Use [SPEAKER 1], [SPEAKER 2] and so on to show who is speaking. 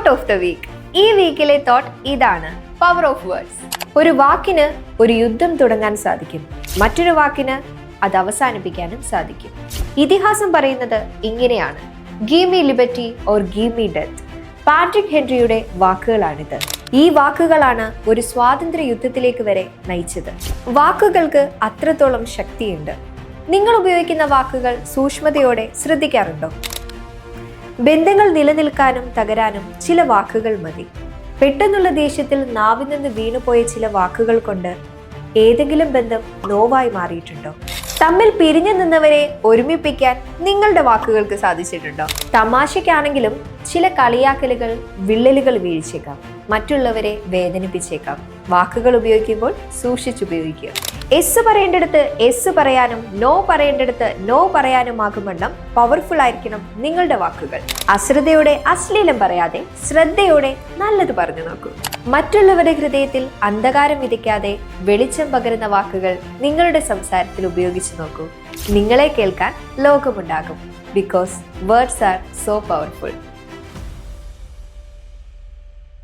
[SPEAKER 1] Thought of the week. ഈ വീക്കിലെ thought ഇതാണ്: പവർ ഓഫ് വേർഡ്സ്. ഒരു വാക്കിന് ഒരു യുദ്ധം തുടങ്ങാൻ സാധിക്കും, മറ്റൊരു വാക്കിന് അത് അവസാനിപ്പിക്കാനും സാധിക്കും. ഇതിഹാസം പറയുന്നത് ഇങ്ങനെയാണ്: give me liberty or give me death. Patrick ഹെൻറിയുടെ വാക്കുകളാണിത്. ഈ വാക്കുകളാണ് ഒരു സ്വാതന്ത്ര്യ യുദ്ധത്തിലേക്ക് വരെ നയിച്ചത്. വാക്കുകൾക്ക് അത്രത്തോളം ശക്തിയുണ്ട്. നിങ്ങൾ ഉപയോഗിക്കുന്ന വാക്കുകൾ സൂക്ഷ്മതയോടെ ശ്രദ്ധിക്കാറുണ്ടോ? ബന്ധങ്ങൾ നിലനിൽക്കാനും തകരാനും ചില വാക്കുകൾ മതി. പെട്ടെന്നുള്ള ദേഷ്യത്തിൽ നാവിൽ നിന്ന് വീണുപോയ ചില വാക്കുകൾ കൊണ്ട് ഏതെങ്കിലും ബന്ധം നോവായി മാറിയിട്ടുണ്ടോ? തമ്മിൽ പിരിഞ്ഞു നിന്നവരെ ഒരുമിപ്പിക്കാൻ നിങ്ങളുടെ വാക്കുകൾക്ക് സാധിച്ചിട്ടുണ്ടോ? തമാശയ്ക്കാണെങ്കിലും ചില കളിയാക്കലുകൾ വിള്ളലുകൾ വീഴ്ചേക്കാം, മറ്റുള്ളവരെ വേദനിപ്പിച്ചേക്കാം. വാക്കുകൾ ഉപയോഗിക്കുമ്പോൾ സൂക്ഷിച്ചുപയോഗിക്കുക. എസ് പറയേണ്ടടുത്ത് എസ് പറയാനും നോ പറയേണ്ടടുത്ത് നോ പറയാനുമാകുമെണ്ണം പവർഫുൾ ആയിരിക്കണം നിങ്ങളുടെ വാക്കുകൾ. അശ്രദ്ധയോടെ അശ്ലീലം പറയാതെ ശ്രദ്ധയോടെ നല്ലത് പറഞ്ഞു നോക്കൂ. മറ്റുള്ളവരുടെ ഹൃദയത്തിൽ അന്ധകാരം വിതയ്ക്കാതെ വെളിച്ചം പകരുന്ന വാക്കുകൾ നിങ്ങളുടെ സംസാരത്തിൽ ഉപയോഗിച്ചു നോക്കൂ. നിങ്ങളെ കേൾക്കാൻ ലോകമുണ്ടാകും. Because words are so powerful.